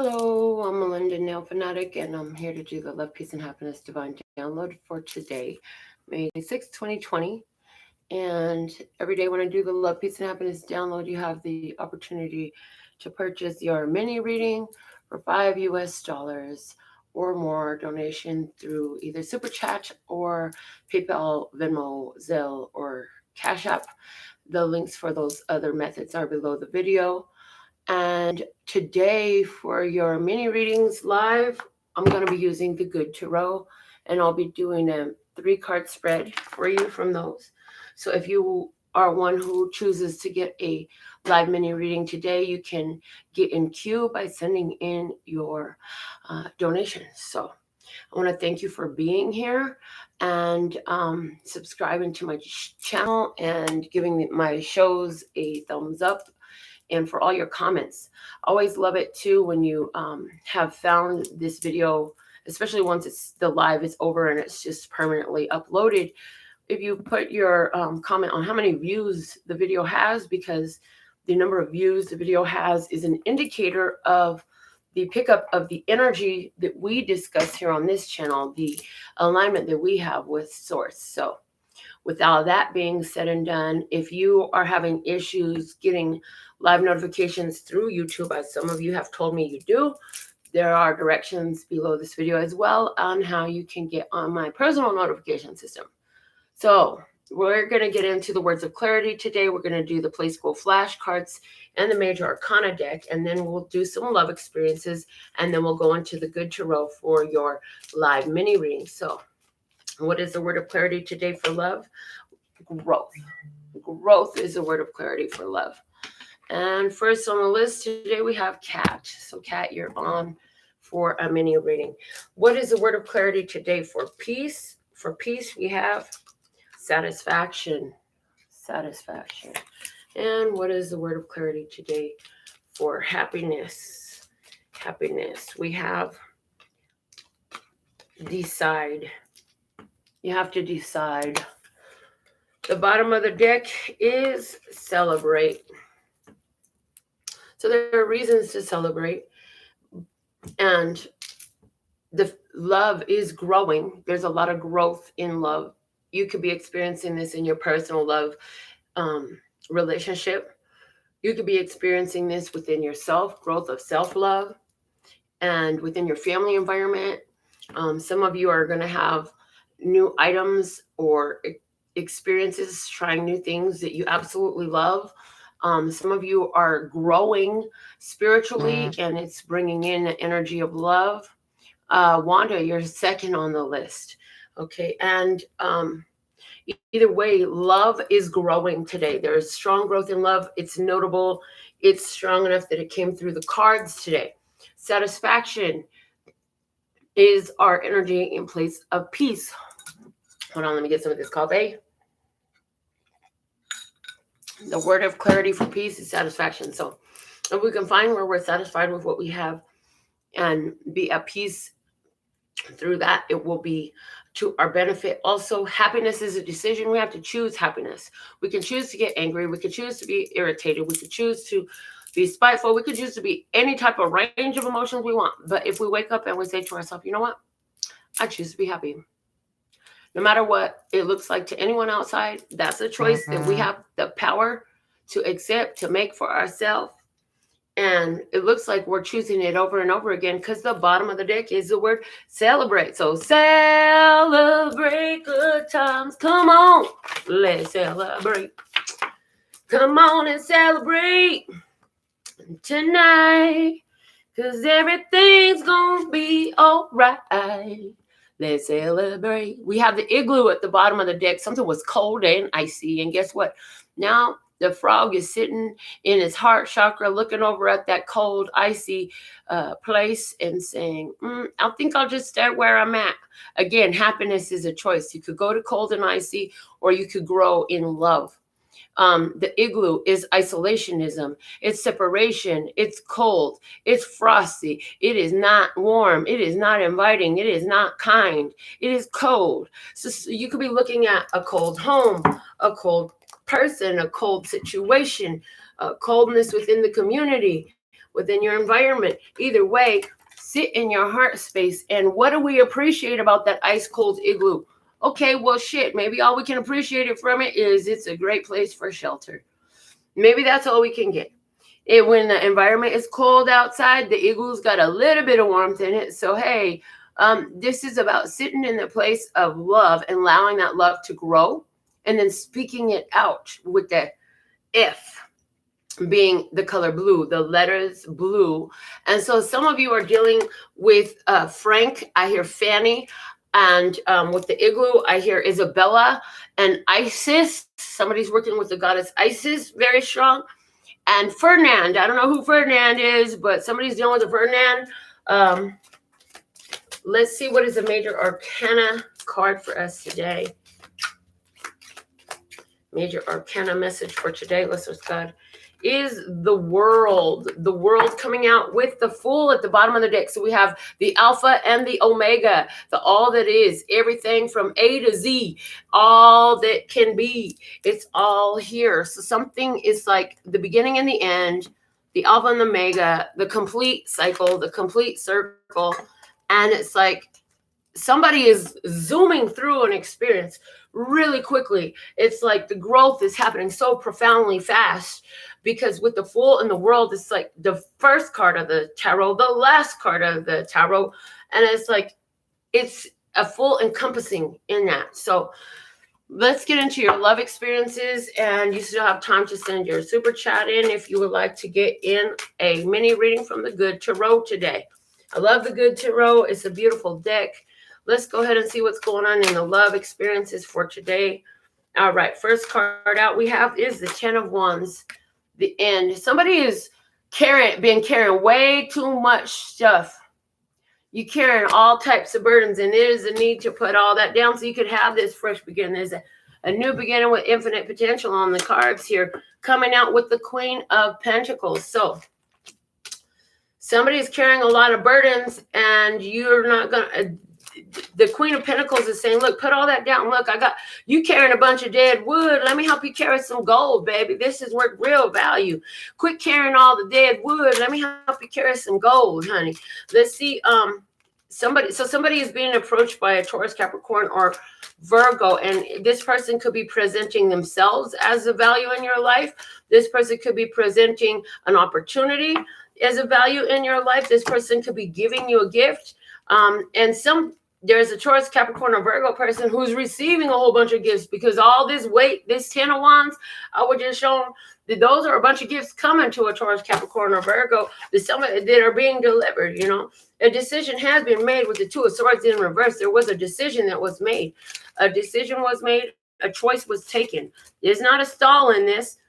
Hello, I'm Melinda NailFanatic, and I'm here to do the Love, Peace, and Happiness Divine Download for today, May 6, 2020. And every day when I do the Love, Peace, and Happiness Download, you have the opportunity to purchase your mini reading for $5 or more donation through either Super Chat or PayPal, Venmo, Zelle, or Cash App. The links for those other methods are below the video. And today for your mini readings live, I'm going to be using the Good Tarot, and I'll be doing a 3-card spread for you from those. So if you are one who chooses to get a live mini reading today, you can get in queue by sending in your donations. So I want to thank you for being here and subscribing to my channel and giving my shows a thumbs up, and for all your comments. Always love it too when you have found this video, especially once the live is over and it's just permanently uploaded. If you put your comment on how many views the video has, because the number of views the video has is an indicator of the pickup of the energy that we discuss here on this channel, the alignment that we have with Source. So with all that being said and done, if you are having issues getting live notifications through YouTube, as some of you have told me you do, there are directions below this video as well on how you can get on my personal notification system. So we're going to get into the words of clarity today. We're going to do the Play School flashcards and the Major Arcana deck, and then we'll do some love experiences, and then we'll go into the Good Tarot for your live mini reading. So what is the word of clarity today for love? Growth. Growth is a word of clarity for love. And first on the list today, we have Kat. So Kat, you're on for a mini reading. What is the word of clarity today for peace? For peace, we have satisfaction. Satisfaction. And what is the word of clarity today for happiness? Happiness. We have decide. You have to decide. The bottom of the deck is celebrate. So there are reasons to celebrate, and the love is growing. There's a lot of growth in love. You could be experiencing this in your personal love relationship. You could be experiencing this within yourself, growth of self-love, and within your family environment. Some of you are going to have new items or experiences, trying new things that you absolutely love. Some of you are growing spiritually, and it's bringing in the energy of love. Wanda, you're second on the list. Okay. And either way, love is growing today. There's strong growth in love. It's notable. It's strong enough that it came through the cards today. Satisfaction is our energy in place of peace. Hold on, let me get some of this coffee. The word of clarity for peace is satisfaction. So if we can find where we're satisfied with what we have and be at peace through that, it will be to our benefit. Also, happiness is a decision. We have to choose happiness. We can choose to get angry. We can choose to be irritated. We could choose to be spiteful. We could choose to be any type of range of emotions we want. But if we wake up and we say to ourselves, you know what? I choose to be happy. No matter what it looks like to anyone outside, that's a choice that we have the power to accept, to make for ourselves. And it looks like we're choosing it over and over again because the bottom of the deck is the word celebrate. So celebrate good times. Come on, let's celebrate. Come on and celebrate tonight, because everything's going to be all right. Let's celebrate. We have the igloo at the bottom of the deck. Something was cold and icy. And guess what? Now the frog is sitting in his heart chakra looking over at that cold, icy place and saying, I think I'll just stay where I'm at. Again, happiness is a choice. You could go to cold and icy, or you could grow in love. The igloo is isolationism. It's separation. It's cold. It's frosty. It is not warm. It is not inviting. It is not kind. It is cold. So you could be looking at a cold home, a cold person, a cold situation, coldness within the community, within your environment. Either way, sit in your heart space. And what do we appreciate about that ice cold igloo? Okay, well, shit, maybe all we can appreciate it from it is it's a great place for shelter. Maybe that's all we can get. When the environment is cold outside, the igloo's got a little bit of warmth in it. So, hey, this is about sitting in the place of love and allowing that love to grow and then speaking it out with the F being the color blue, the letters blue. And so some of you are dealing with Frank. I hear Fanny. And with the igloo, I hear Isabella and Isis. Somebody's working with the goddess Isis, very strong. And Ferdinand. I don't know who Ferdinand is, but somebody's dealing with a Ferdinand. Let's see what is a major arcana card for us today. Major arcana message for today, listeners, God, is the world coming out with the Fool at the bottom of the deck. So we have the Alpha and the Omega, the all that is, everything from A to Z, all that can be, it's all here. So something is like the beginning and the end, the Alpha and the Omega, the complete cycle, the complete circle. And it's like somebody is zooming through an experience really quickly. It's like the growth is happening so profoundly fast. Because with the Fool in the world, it's like the first card of the tarot, the last card of the tarot. And it's like, it's a full encompassing in that. So let's get into your love experiences. And you still have time to send your super chat in if you would like to get in a mini reading from the Good Tarot today. I love the Good Tarot. It's a beautiful deck. Let's go ahead and see what's going on in the love experiences for today. All right. First card out we have is the 10 of Wands. The end. Somebody is carrying way too much stuff. You're carrying all types of burdens, and there's a need to put all that down so you could have this fresh beginning. There's a new beginning with infinite potential on the cards here, coming out with the Queen of Pentacles. So somebody's carrying a lot of burdens, and you're not gonna. The Queen of Pentacles is saying, look, put all that down. Look, I got you carrying a bunch of dead wood. Let me help you carry some gold, baby. This is worth real value. Quit carrying all the dead wood. Let me help you carry some gold, honey. Let's see. Somebody is being approached by a Taurus, Capricorn, or Virgo, and this person could be presenting themselves as a value in your life. This person could be presenting an opportunity as a value in your life. This person could be giving you a gift. There's a Taurus, Capricorn, or Virgo person who's receiving a whole bunch of gifts because all this weight, this 10 of Wands, I was just showing that those are a bunch of gifts coming to a Taurus, Capricorn, or Virgo that are being delivered. You know, a decision has been made with the Two of Swords in reverse. There was a decision that was made. A decision was made. A choice was taken. There's not a stall in this.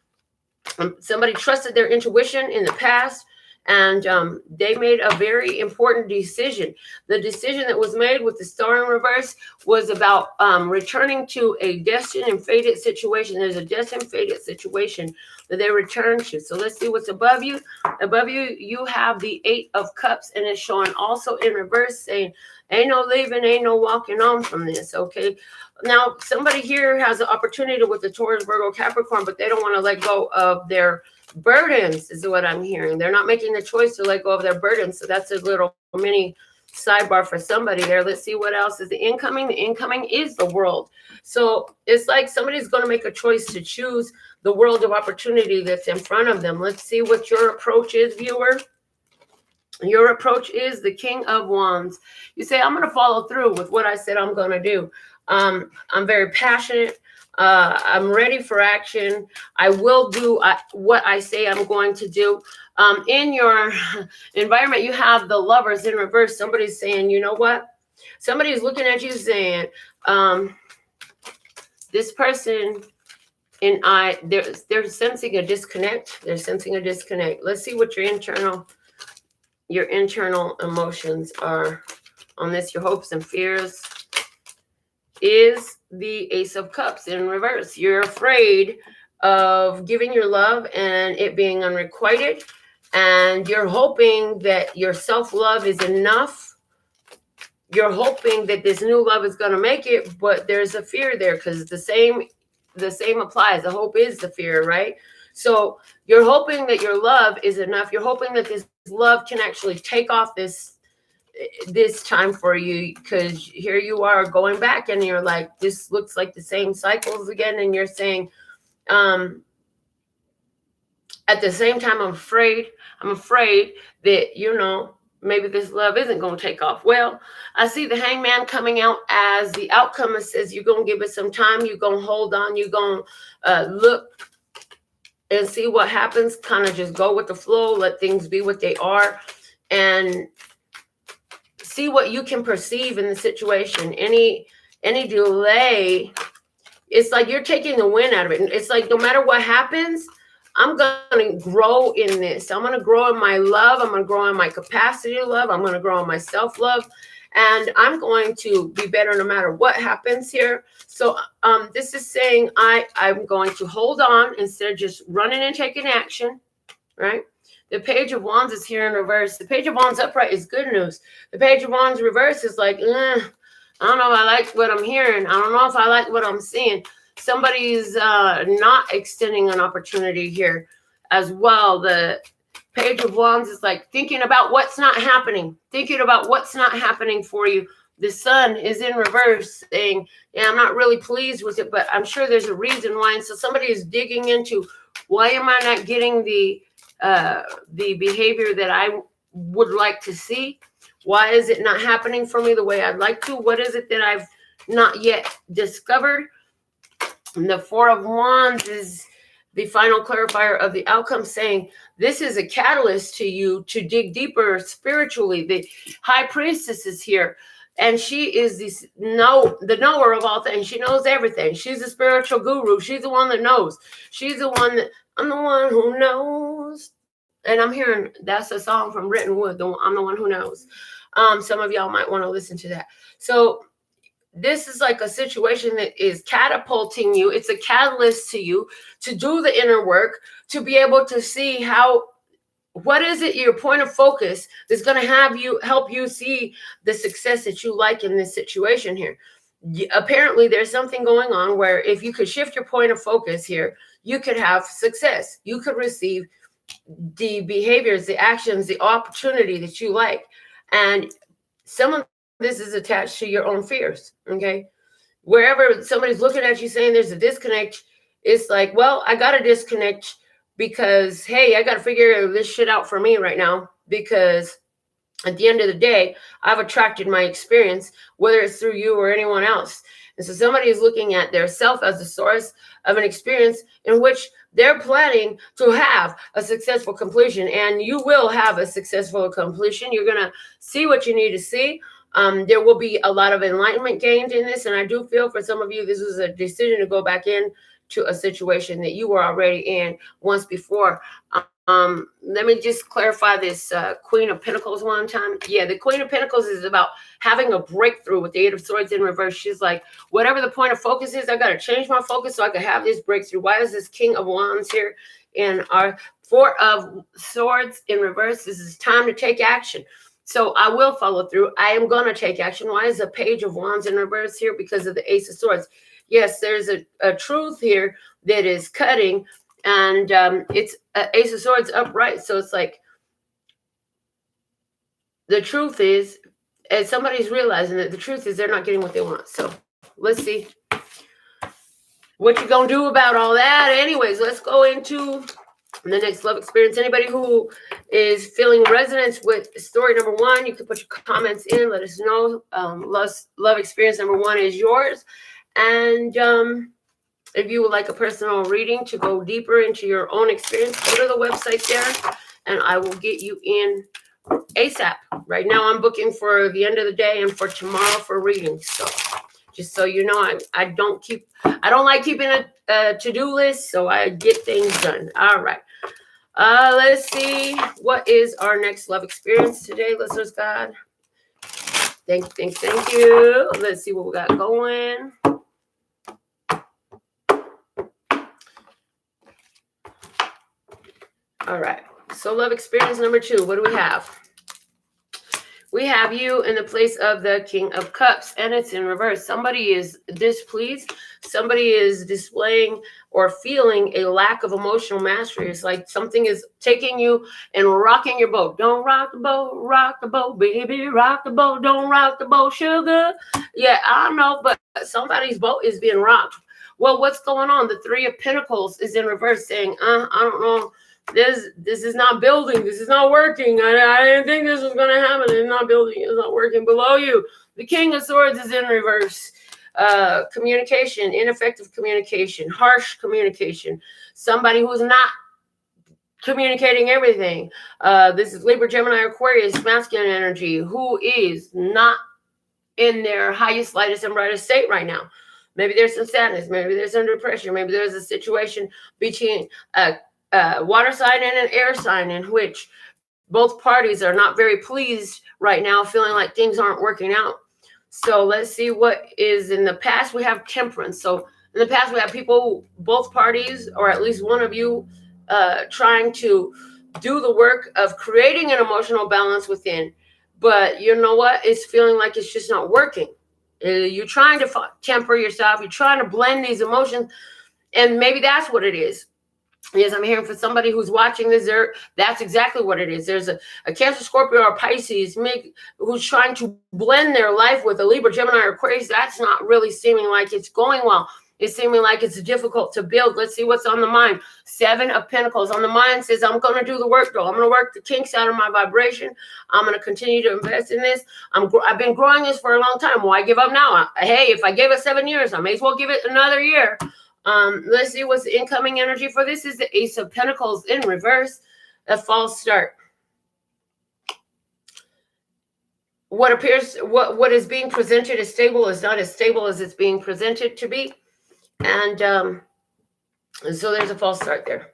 Somebody trusted their intuition in the past. And they made a very important decision. The decision that was made with the Star in reverse was about returning to a destined and fated situation. There's a destined and fated situation that they return to. So let's see what's above you. Above you, you have the 8 of Cups, and it's showing also in reverse, saying, ain't no leaving, ain't no walking on from this, okay? Now, somebody here has an opportunity with the Taurus, Virgo, Capricorn, but they don't want to let go of their burdens, is what I'm hearing. They're not making the choice to let go of their burdens. So that's a little mini sidebar for somebody there. Let's see what else is the incoming. The incoming is the world. So it's like somebody's going to make a choice to choose the world of opportunity that's in front of them. Let's see what your approach is, viewer. Your approach is the King of Wands. You say, I'm going to follow through with what I said I'm going to do. I'm very passionate. I'm ready for action. I will do what I say I'm going to do. In your environment, you have the Lovers in reverse. Somebody's saying, you know what? Somebody's looking at you saying, this person and I, they're sensing a disconnect. They're sensing a disconnect. Let's see what your internal emotions are on this. Your hopes and fears is the Ace of Cups in reverse. You're afraid of giving your love and it being unrequited, and you're hoping that your self-love is enough. You're hoping that this new love is going to make it, but there's a fear there because the same applies. The hope is the fear, right? So you're hoping that your love is enough. You're hoping that this love can actually take off this time for you, because here you are going back and you're like, this looks like the same cycles again. And you're saying, at the same time, I'm afraid that, maybe this love isn't going to take off. Well, I see the hangman coming out as the outcome. It says you're going to give it some time. You're going to hold on. You're going to look and see what happens. Kind of just go with the flow. Let things be what they are. And see what you can perceive in the situation. Any delay, it's like you're taking the win out of it. It's like no matter what happens, I'm going to grow in this. I'm going to grow in my love. I'm going to grow in my capacity to love. I'm going to grow in my self-love. And I'm going to be better no matter what happens here. So this is saying I'm going to hold on instead of just running and taking action, right? The Page of Wands is here in reverse. The Page of Wands upright is good news. The Page of Wands reverse is like, I don't know if I like what I'm hearing. I don't know if I like what I'm seeing. Somebody's not extending an opportunity here as well. The Page of Wands is like thinking about what's not happening. Thinking about what's not happening for you. The Sun is in reverse saying, yeah, I'm not really pleased with it, but I'm sure there's a reason why. And so somebody is digging into, why am I not getting the behavior that I would like to see? Why is it not happening for me the way I'd like to? What is it that I've not yet discovered? And the Four of Wands is the final clarifier of the outcome, saying this is a catalyst to you to dig deeper spiritually. The High Priestess is here, and she is the knower of all things. She knows everything. She's a spiritual guru. She's the one that knows. She's the one that, I'm the one who knows. And I'm hearing, that's a song from Written Wood. I'm the one who knows. Some of y'all might want to listen to that. So this is like a situation that is catapulting you. It's a catalyst to you to do the inner work, to be able to see what is it, your point of focus is going to help you see the success that you like in this situation here. Apparently there's something going on where if you could shift your point of focus here, you could have success. You could receive the behaviors, the actions, the opportunity that you like. And some of this is attached to your own fears, okay? Wherever somebody's looking at you saying there's a disconnect, it's like, well, I got to disconnect because, hey, I got to figure this shit out for me right now, because at the end of the day, I've attracted my experience, whether it's through you or anyone else. And so somebody is looking at their self as the source of an experience in which they're planning to have a successful completion, and you will have a successful completion. You're going to see what you need to see. There will be a lot of enlightenment gained in this. And I do feel for some of you, this was a decision to go back in to a situation that you were already in once before. Let me just clarify this Queen of Pentacles one time. Yeah, the Queen of Pentacles is about having a breakthrough with the Eight of Swords in reverse. She's like, whatever the point of focus is, I got to change my focus so I can have this breakthrough. Why is this King of Wands here in our Four of Swords in reverse? This is time to take action. So I will follow through. I am going to take action. Why is the Page of Wands in reverse here? Because of the Ace of Swords. Yes, there's a truth here that is cutting, and it's Ace of Swords upright. So it's like, the truth is, and somebody's realizing that the truth is they're not getting what they want. So let's see what you going to do about all that. Anyways, let's go into the next love experience. Anybody who is feeling resonance with story number one, you can put your comments in. Let us know. Love experience number one is yours. And if you would like a personal reading to go deeper into your own experience, go to the website there, and I will get you in ASAP. Right now, I'm booking for the end of the day and for tomorrow for readings. So just so you know, I don't like keeping a to-do list, so I get things done. All right. Let's see. What is our next love experience today, listeners? God. Thank you. Let's see what we got going. All right. So love experience number two. What do we have? We have you in the place of the King of Cups, and it's in reverse. Somebody is displeased. Somebody is displaying or feeling a lack of emotional mastery. It's like something is taking you and rocking your boat. Don't rock the boat, baby, rock the boat. Don't rock the boat, sugar. Yeah, I don't know, but somebody's boat is being rocked. Well, what's going on? The Three of Pentacles is in reverse, saying, I don't know. This is not building. This is not working. I didn't think this was going to happen. It's not building. It's not working. Below you, the King of Swords is in reverse. Communication, ineffective communication, harsh communication. Somebody who's not communicating everything. This is Libra, Gemini, Aquarius, masculine energy, who is not in their highest, lightest, and brightest state right now. Maybe there's some sadness. Maybe there's some depression. Maybe there's a situation between a water sign and an air sign in which both parties are not very pleased right now, feeling like things aren't working out. So let's see what is in the past. We have Temperance. So in the past, we have people, both parties, or at least one of you, trying to do the work of creating an emotional balance within. But you know what? It's feeling like it's just not working. You're trying to temper yourself. You're trying to blend these emotions. And maybe that's what it is. Yes, I'm hearing for somebody who's watching this, that's exactly what it is. There's a Cancer, Scorpio, or Pisces who's trying to blend their life with a Libra, Gemini, or Aquarius. That's not really seeming like it's going well. It's seeming like it's difficult to build. Let's see what's on the mind. Seven of Pentacles on the mind says, I'm going to do the work, though. I'm going to work the kinks out of my vibration. I'm going to continue to invest in this. I've been growing this for a long time. Why give up now? Hey, if I gave it 7 years, I may as well give it another year. Let's see what's the incoming energy for this. Is the Ace of Pentacles in reverse, a false start. What appears, what is being presented as stable is not as stable as it's being presented to be. And so there's a false start there.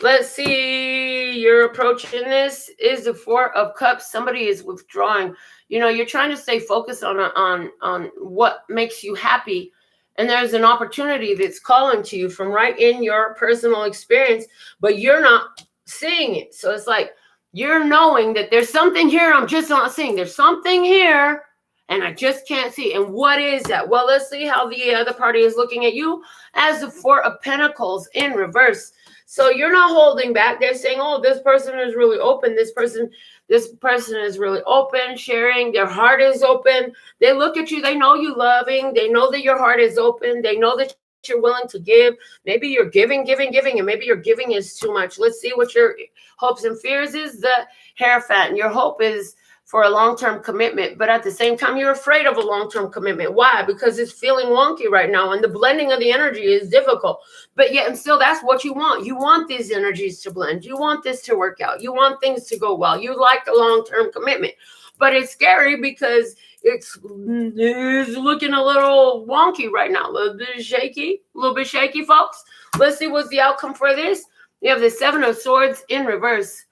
Let's see, you're approaching this is the Four of Cups. Somebody is withdrawing. You know, you're trying to stay focused on what makes you happy. And there's an opportunity that's calling to you from right in your personal experience, but you're not seeing it. So it's like you're knowing that there's something here I'm just not seeing. There's something here and I just can't see. And what is that? Well, let's see how the other party is looking at you as the Four of Pentacles in reverse. So you're not holding back. They're saying, oh, this person is really open. This person is really open, sharing. Their heart is open. They look at you. They know you loving. They know that your heart is open. They know that you're willing to give. Maybe you're giving, and maybe your giving is too much. Let's see what your hopes and fears is. The Hierophant. And your hope is for a long-term commitment, but at the same time, you're afraid of a long-term commitment. Why? Because it's feeling wonky right now, and the blending of the energy is difficult. But yet, and still, that's what you want. You want these energies to blend. You want this to work out. You want things to go well. You like a long-term commitment. But it's scary because it's looking a little wonky right now, a little bit shaky, folks. Let's see what's the outcome for this. You have the Seven of Swords in reverse.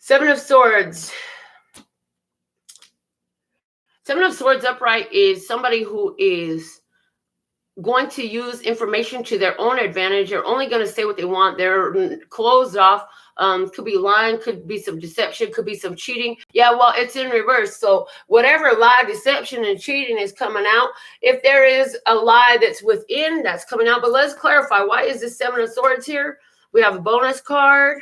Seven of Swords. Seven of Swords upright is somebody who is going to use information to their own advantage. They're only going to say what they want. They're closed off. Could be lying, could be some deception, could be some cheating. Yeah, well, it's in reverse. So whatever lie, deception, and cheating is coming out, if there is a lie that's within, that's coming out. But let's clarify, why is this Seven of Swords here? We have a bonus card.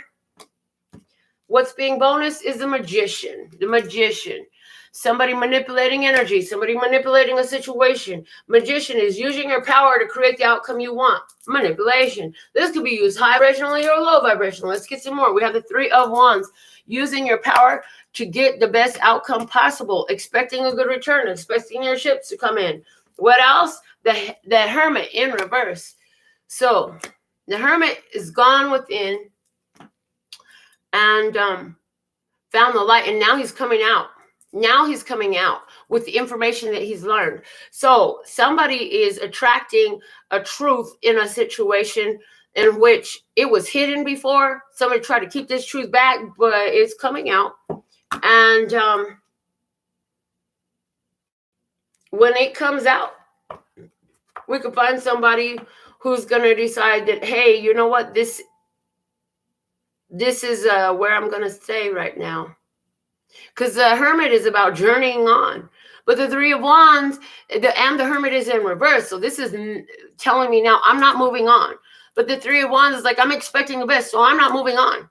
What's being bonus is the Magician. The Magician. Somebody manipulating energy. Somebody manipulating a situation. Magician is using your power to create the outcome you want. Manipulation. This could be used high vibrationally or low vibrationally. Let's get some more. We have the Three of Wands. Using your power to get the best outcome possible. Expecting a good return. Expecting your ships to come in. What else? The Hermit in reverse. So the Hermit is gone within and found the light, and now he's coming out. Now he's coming out with the information that he's learned. So somebody is attracting a truth in a situation in which it was hidden before. Somebody tried to keep this truth back, but it's coming out. And when it comes out, we could find somebody who's going to decide that, hey, you know what, this is where I'm going to stay right now. Because the Hermit is about journeying on. But the Three of Wands and the Hermit is in reverse. So this is telling me now I'm not moving on. But the Three of Wands is like, I'm expecting the best, so I'm not moving on.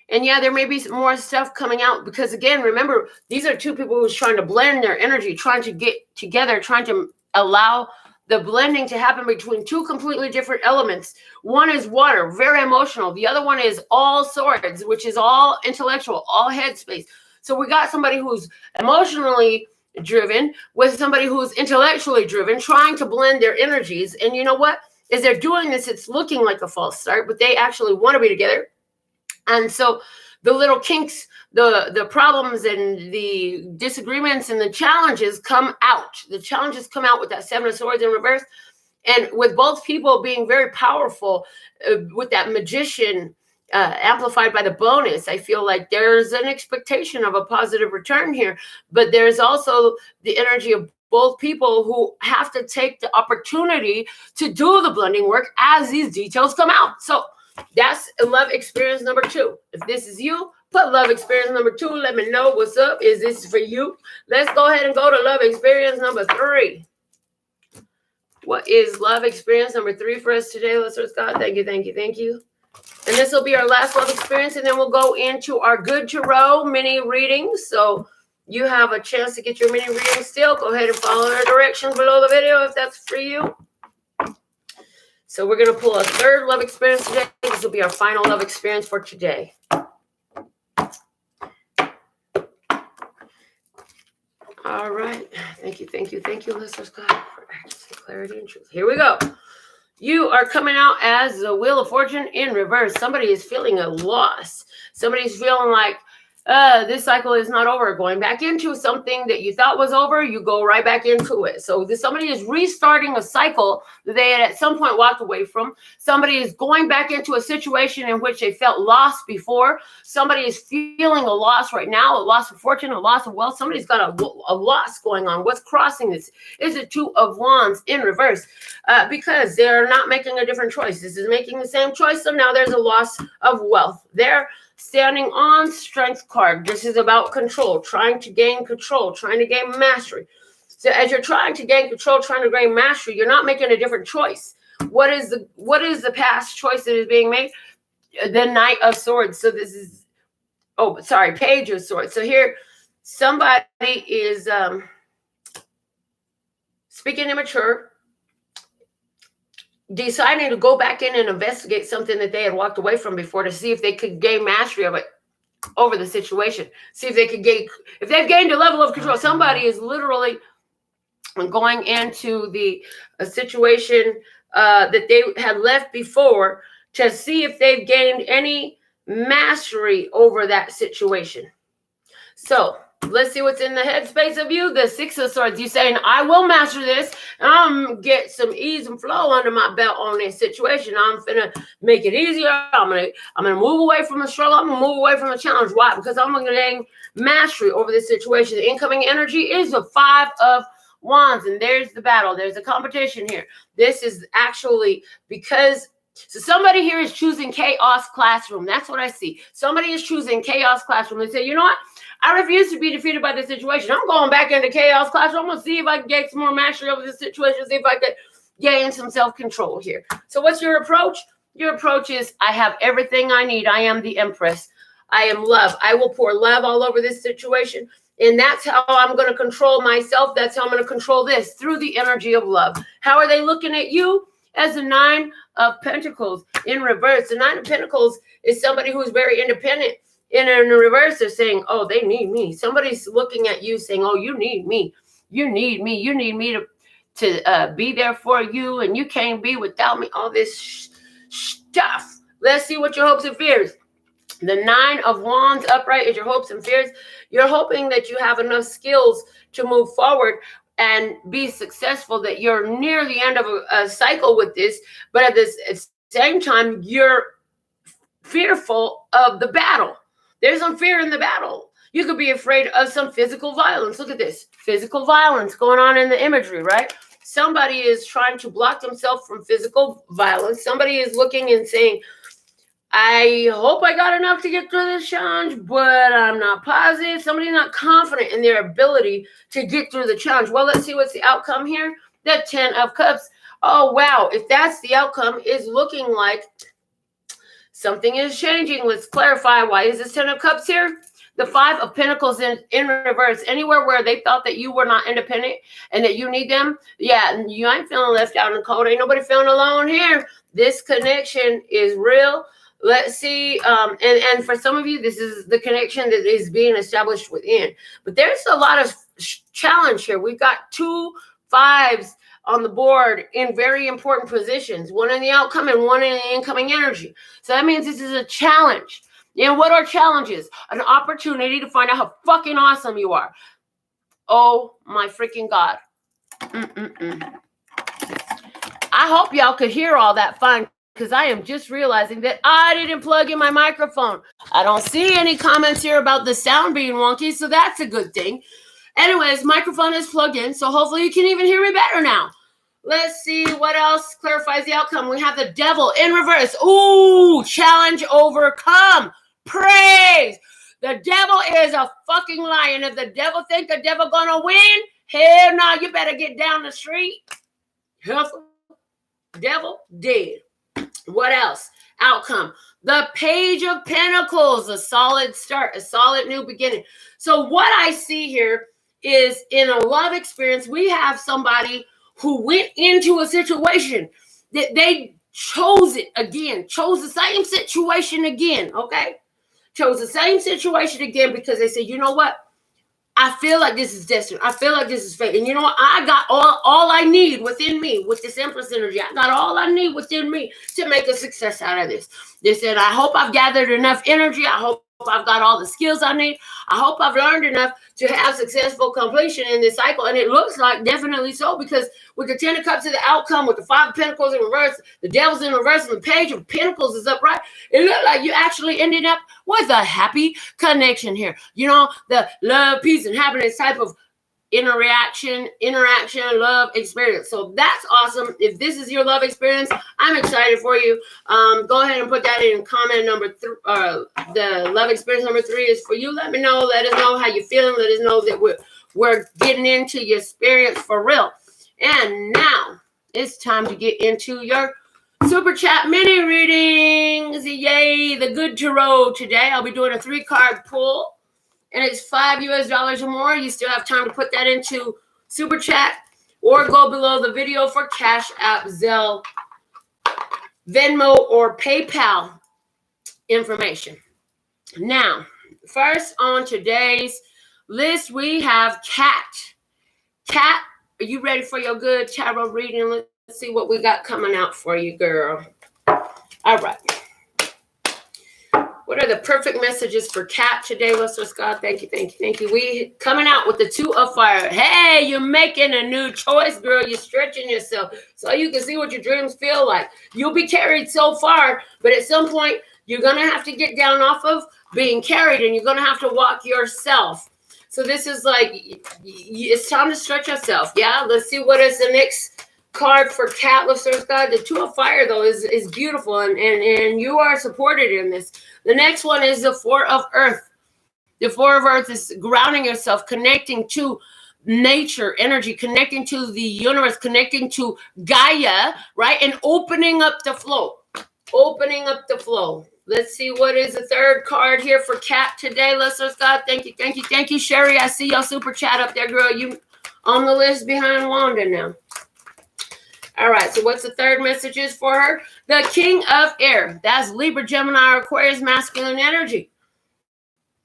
And yeah, there may be some more stuff coming out because, again, remember, these are two people who's trying to blend their energy, trying to get together, trying to allow the blending to happen between two completely different elements. One is water, very emotional. The other one is all swords, which is all intellectual, all headspace. So we got somebody who's emotionally driven with somebody who's intellectually driven, trying to blend their energies. And you know what? As they're doing this, it's looking like a false start, but they actually want to be together. And so the little kinks, the problems and the disagreements and the challenges come out. The challenges come out with that Seven of Swords in reverse. And with both people being very powerful, with that Magician amplified by the bonus, I feel like there's an expectation of a positive return here. But there's also the energy of both people who have to take the opportunity to do the blending work as these details come out. So that's love experience number 2. If this is you, put love experience number 2. Let me know what's up. Is this for you? Let's go ahead and go to love experience number 3. What is love experience number 3 for us today, Listener Scott? Thank you, thank you, thank you. And this will be our last love experience, and then we'll go into our Good Tarot mini readings. So you have a chance to get your mini reading still. Go ahead and follow our directions below the video if that's for you. So we're going to pull a third love experience today. This will be our final love experience for today. All right. Thank you, thank you, thank you, Listener Scott, for accuracy, clarity, and truth. Here we go. You are coming out as the Wheel of Fortune in reverse. Somebody is feeling a loss. Somebody's feeling like, this cycle is not over. Going back into something that you thought was over, you go right back into it. So somebody is restarting a cycle that they had at some point walked away from. Somebody is going back into a situation in which they felt lost before. Somebody is feeling a loss right now, a loss of fortune, a loss of wealth. Somebody's got a loss going on. What's crossing this? Is it Two of Wands in reverse? Because they're not making a different choice. This is making the same choice. So now there's a loss of wealth. They're standing on Strength card. This is about control, trying to gain control, trying to gain mastery. So as you're trying to gain control, trying to gain mastery, you're not making a different choice. What is the past choice that is being made? The Knight of Swords. So this is, Page of Swords. So here, somebody is speaking immature, deciding to go back in and investigate something that they had walked away from before to see if they could gain mastery of it over the situation. See if they could if they've gained a level of control. Somebody is literally going into a situation that they had left before to see if they've gained any mastery over that situation. So let's see what's in the headspace of you. The Six of Swords. You saying, I will master this. And I'm going to get some ease and flow under my belt on this situation. I'm going to make it easier. I'm going to move away from the struggle. I'm going to move away from the challenge. Why? Because I'm going to gain mastery over this situation. The incoming energy is the Five of Wands. And there's the battle. There's a competition here. This is actually because... So somebody here is choosing Chaos Classroom. That's what I see. Somebody is choosing Chaos Classroom. They say, you know what? I refuse to be defeated by this situation. I'm going back into Chaos Classroom. I'm going to see if I can get some more mastery over this situation, see if I could gain some self-control here. So what's your approach? Your approach is, I have everything I need. I am the Empress. I am love. I will pour love all over this situation. And that's how I'm going to control myself. That's how I'm going to control this, through the energy of love. How are they looking at you? As the Nine of Pentacles in reverse. The Nine of Pentacles is somebody who's very independent. And in reverse, they're saying, oh, they need me. Somebody's looking at you saying, oh, you need me. You need me. You need me to be there for you. And you can't be without me. All this stuff. Let's see what your hopes and fears. The Nine of Wands upright is your hopes and fears. You're hoping that you have enough skills to move forward and be successful, that you're near the end of a cycle with this, but at the same time, you're fearful of the battle. There's some fear in the battle. You could be afraid of some physical violence. Look at this. Physical violence going on in the imagery, right? Somebody is trying to block themselves from physical violence. Somebody is looking and saying, I hope I got enough to get through this challenge, but I'm not positive. Somebody's not confident in their ability to get through the challenge. Well, let's see what's the outcome here. The 10 of Cups. Oh, wow. If that's the outcome, is looking like something is changing. Let's clarify. Why is this 10 of Cups here? The 5 of Pentacles in reverse. Anywhere where they thought that you were not independent and that you need them. Yeah, you ain't feeling left out in the cold. Ain't nobody feeling alone here. This connection is real. Let's see. And for some of you, this is the connection that is being established within. But there's a lot of challenge here. We've got 2 5s on the board in very important positions. One in the outcome and one in the incoming energy. So that means this is a challenge. And what are challenges? An opportunity to find out how fucking awesome you are. Oh my freaking God. I hope y'all could hear all that fine, because I am just realizing that I didn't plug in my microphone. I don't see any comments here about the sound being wonky, so that's a good thing. Anyways, microphone is plugged in, so hopefully you can even hear me better now. Let's see what else clarifies the outcome. We have the Devil in reverse. Ooh, challenge overcome. Praise. The devil is a fucking lion. If the devil think the devil gonna win, hell no, you better get down the street. Devil dead. What else? Outcome. The Page of Pentacles, a solid start, a solid new beginning. So what I see here is in a love experience, we have somebody who went into a situation that they chose it again, chose the same situation again, okay? Chose the same situation again because they said, you know what? I feel like this is destiny. I feel like this is fate. And you know what? I got all I need within me with this Empress energy. I got all I need within me to make a success out of this. They said, I hope I've gathered enough energy. I hope I've got all the skills I need. I hope I've learned enough to have successful completion in this cycle. And it looks like definitely so, because with the 10 of Cups of the outcome, with the 5 of Pentacles in reverse, the Devil's in reverse, and the Page of Pentacles is upright, it looked like you actually ended up with a happy connection here. You know, the love, peace, and happiness type of interaction, love experience. So that's awesome. If this is your love experience, I'm excited for you. Go ahead and put that in comment number 3. The love experience number 3 is for you. Let me know. Let us know how you're feeling. Let us know that we're getting into your experience for real. And now it's time to get into your Super Chat mini readings. Yay, the good tarot today. I'll be doing a 3-card pull. And it's $5 or more. You still have time to put that into Super Chat or go below the video for Cash App, Zelle, Venmo, or PayPal information. Now, first on today's list, we have Kat. Kat, are you ready for your good tarot reading? Let's see what we got coming out for you, girl. All right. What are the perfect messages for Kat today, Luster Scott? Thank you. We coming out with the 2 of Fire. Hey, you're making a new choice, girl. You're stretching yourself so you can see what your dreams feel like. You'll be carried so far, but at some point, you're going to have to get down off of being carried, and you're going to have to walk yourself. So this is like, it's time to stretch yourself. Yeah, let's see what is the next card for Kat, Luster Scott. The 2 of Fire, though, is beautiful, and you are supported in this. The next one is the 4 of Earth. The 4 of Earth is grounding yourself, connecting to nature, energy, connecting to the universe, connecting to Gaia, right? And opening up the flow. Opening up the flow. Let's see what is the 3rd card here for Kat today, Luster Scott. Thank you. Sherry, I see your Super Chat up there, girl. You on the list behind Wanda now. All right, so what's the 3rd messages for her? The King of Air. That's Libra, Gemini, Aquarius, masculine energy.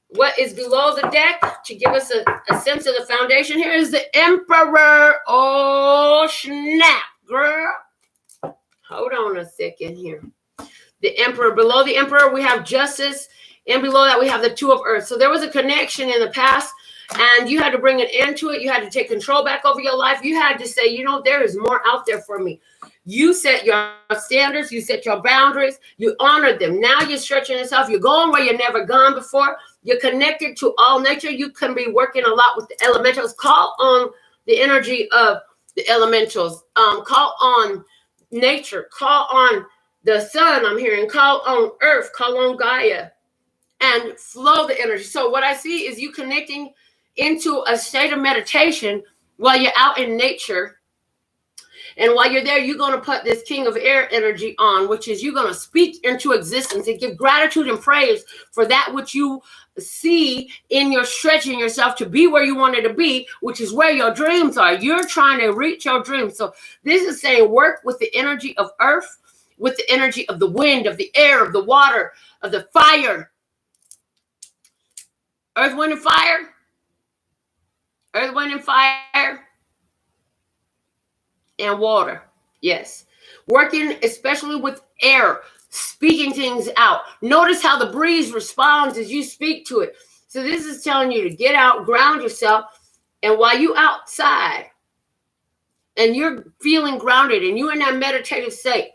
What is below the deck to give us a sense of the foundation here is the Emperor. Oh, snap, girl. Hold on a second here. The Emperor. Below the Emperor, we have Justice. And below that, we have the 2 of Earth. So there was a connection in the past, and you had to bring an end to it. You had to take control back over your life. You had to say, you know, there is more out there for me. You set your standards. You set your boundaries. You honored them. Now you're stretching yourself. You're going where you've never gone before. You're connected to all nature. You can be working a lot with the elementals. Call on the energy of the elementals. Call on nature. Call on The sun, I'm hearing, call on earth, call on Gaia, and flow the energy. So what I see is you connecting into a state of meditation while you're out in nature. And while you're there, you're going to put this king of air energy on, which is you're going to speak into existence and give gratitude and praise for that which you see in your stretching yourself to be where you wanted to be, which is where your dreams are. You're trying to reach your dreams. So this is saying work with the energy of earth, with the energy of the wind, of the air, of the water, of the fire. Earth, wind, and fire. Earth, wind, and fire. And water. Yes. Working especially with air, speaking things out. Notice how the breeze responds as you speak to it. So this is telling you to get out, ground yourself. And while you outside and you're feeling grounded and you're in that meditative state,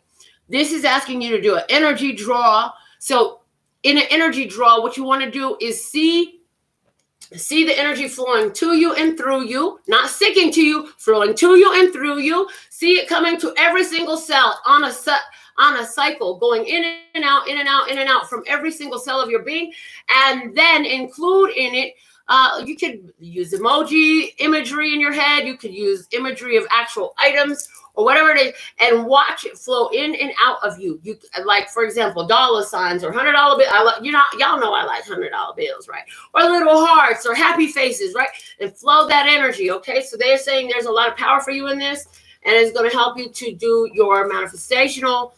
this is asking you to do an energy draw. So in an energy draw, what you want to do is see the energy flowing to you and through you, not sticking to you, flowing to you and through you. See it coming to every single cell on a cycle, going in and out, in and out, in and out from every single cell of your being. And then include in it, you could use emoji imagery in your head. You could use imagery of actual items or whatever it is, and watch it flow in and out of you. You like, for example, dollar signs or $100 bills. Y'all know I like $100 bills, right? Or little hearts or happy faces, right? And flow that energy. Okay, so they're saying there's a lot of power for you in this, and it's going to help you to do your manifestational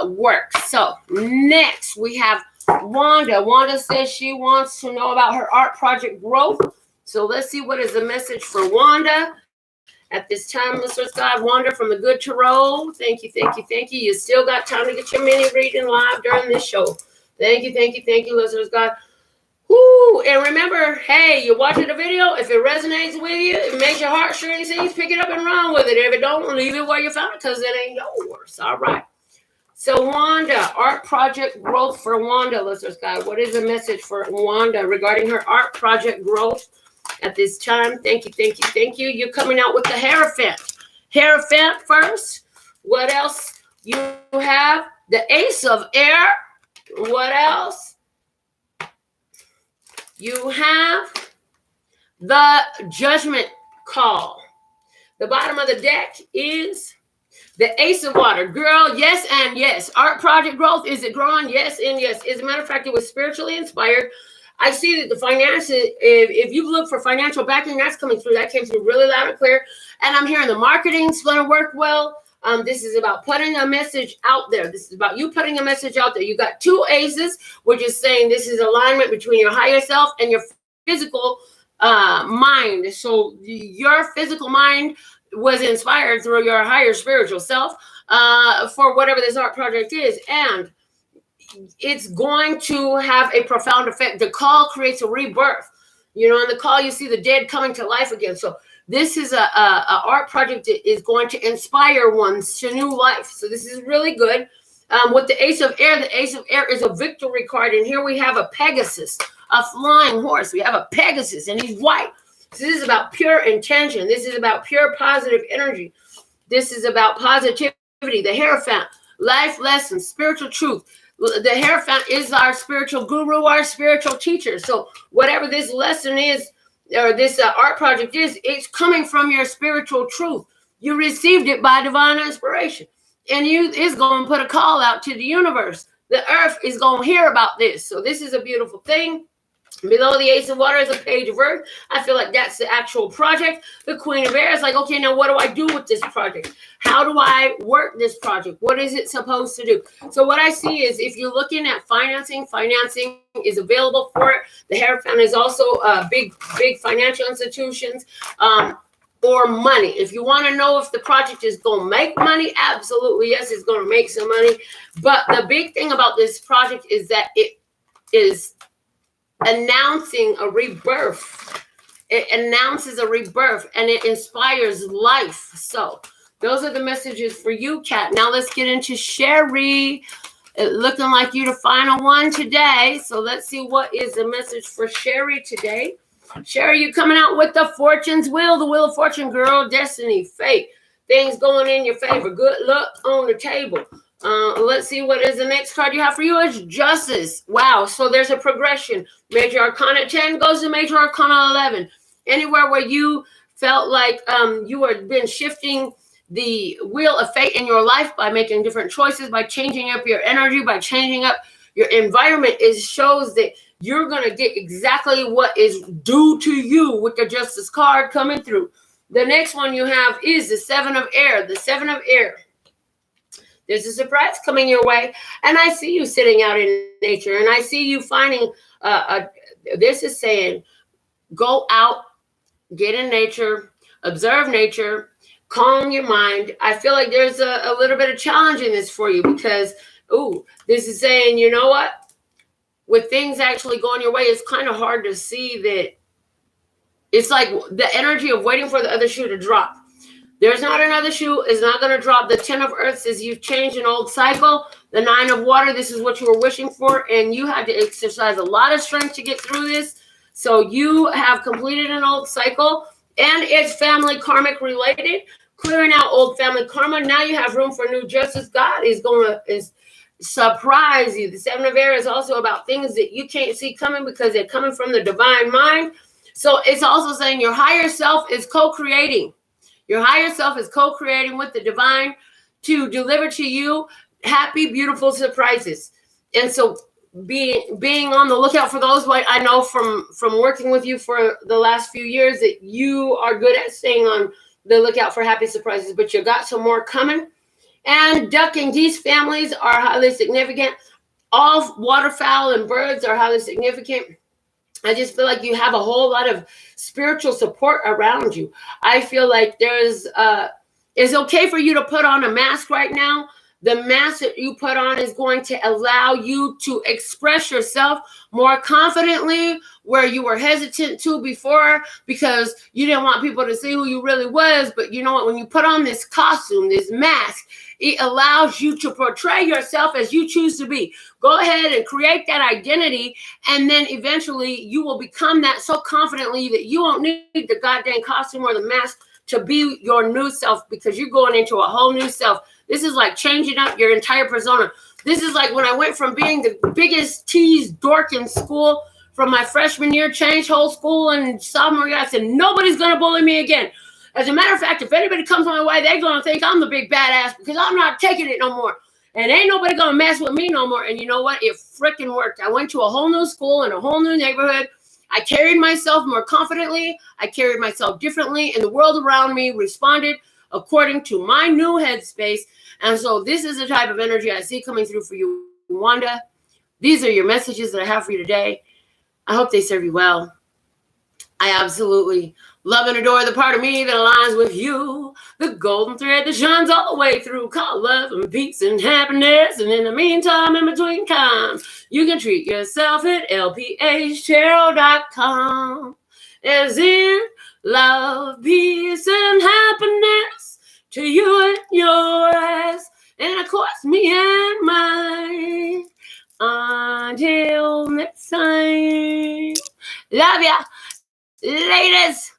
work. So next we have Wanda. Wanda says she wants to know about her art project growth. So let's see what is the message for Wanda at this time. Mr. God, Wanda from the Good Tarot. Thank you, thank you, thank you. You still got time to get your mini reading live during this show. Thank you, thank you, thank you, listeners. God. Woo! And remember, hey, you're watching the video. If it resonates with you, it makes your heartstrings sing, pick it up and run with it. If it don't, leave it where you found it because it ain't yours. All right. So Wanda, art project growth for Wanda, listeners. God, what is the message for Wanda regarding her art project growth at this time? Thank you, thank you, thank you. You're coming out with the Hierophant. Hierophant first. What else? You have the Ace of Air. What else? You have the Judgment Call. The bottom of the deck is the Ace of Water. Girl, yes and yes. Art project growth, is it growing? Yes and yes. As a matter of fact, it was spiritually inspired. I see that the finances, if you look for financial backing, that's coming through. That came through really loud and clear. And I'm hearing the marketing's going to work well. This is about putting a message out there. This is about you putting a message out there. You got two aces, which is saying this is alignment between your higher self and your physical mind. So your physical mind was inspired through your higher spiritual self for whatever this art project is. And it's going to have a profound effect. The call creates a rebirth. You know, in the call, you see the dead coming to life again. So this is a art project that is going to inspire ones to new life. So this is really good. With the Ace of Air is a victory card. And here we have a Pegasus, a flying horse. We have a Pegasus, and he's white. So this is about pure intention. This is about pure positive energy. This is about positivity. The Hierophant, life lessons, spiritual truth. The Hierophant is our spiritual guru, our spiritual teacher. So whatever this lesson is, or this art project is, it's coming from your spiritual truth. You received it by divine inspiration. And it's going to put a call out to the universe. The earth is going to hear about this. So this is a beautiful thing. Below the Ace of Water is a page of Earth. I feel like that's the actual project. The Queen of Air is like, okay, now what do I do with this project? How do I work this project? What is it supposed to do? So what I see is if you're looking at financing is available for it. The Hierophant is also big financial institutions or money. If you want to know if the project is going to make money, absolutely, yes, it's going to make some money. But the big thing about this project is that it is announcing a rebirth. It announces a rebirth and it inspires life. So those are the messages for you, Kat. Now let's get into Sherry. Looking like you the final one today. So let's see what is the message for Sherry today. Sherry, you coming out with the Fortune's Wheel, the Wheel of Fortune, girl. Destiny, fate, things going in your favor. Good luck on the table. Let's see, what is the next card you have for you? Is Justice. Wow. So there's a progression. Major Arcana 10 goes to Major Arcana 11. Anywhere where you felt like you were been shifting the wheel of fate in your life by making different choices, by changing up your energy, by changing up your environment, it shows that you're going to get exactly what is due to you with the Justice card coming through. The next one you have is the Seven of Air. The Seven of Air. There's a surprise coming your way, and I see you sitting out in nature, and I see you finding this is saying, go out, get in nature, observe nature, calm your mind. I feel like there's a little bit of challenge in this for you because, this is saying, you know what? With things actually going your way, it's kind of hard to see that. It's like the energy of waiting for the other shoe to drop. There's not another shoe. It's not going to drop. The 10 of Earths is you've changed an old cycle. The 9 of Water, this is what you were wishing for, and you had to exercise a lot of strength to get through this. So you have completed an old cycle, and it's family karmic related, clearing out old family karma. Now you have room for new justice. God is going to surprise you. The 7 of Air is also about things that you can't see coming because they're coming from the divine mind. So it's also saying your higher self is co-creating. Your higher self is co-creating with the divine to deliver to you happy, beautiful surprises. And so being on the lookout for those, like I know from working with you for the last few years that you are good at staying on the lookout for happy surprises, but you got some more coming. And duck and geese families are highly significant. All waterfowl and birds are highly significant. I just feel like you have a whole lot of spiritual support around you. I feel like it's okay for you to put on a mask right now. The mask that you put on is going to allow you to express yourself more confidently where you were hesitant to before because you didn't want people to see who you really was. But you know what? When you put on this costume, this mask, it allows you to portray yourself as you choose to be. Go ahead and create that identity, and then eventually you will become that so confidently that you won't need the goddamn costume or the mask to be your new self because you're going into a whole new self. This is like changing up your entire persona. This is like when I went from being the biggest teased dork in school from my freshman year, changed whole school, and sophomore year, I said, nobody's going to bully me again. As a matter of fact, if anybody comes my way, they're going to think I'm the big badass because I'm not taking it no more. And ain't nobody going to mess with me no more. And you know what? It freaking worked. I went to a whole new school in a whole new neighborhood. I carried myself more confidently. I carried myself differently. And the world around me responded according to my new headspace. And so this is the type of energy I see coming through for you, Wanda. These are your messages that I have for you today. I hope they serve you well. I absolutely love and adore the part of me that aligns with you. The golden thread that shines all the way through. Call love and peace and happiness. And in the meantime, in between times, you can treat yourself at lphtarot.com. As in love, peace, and happiness to you and yours. And of course, me and mine. Until next time. Love ya. Laters.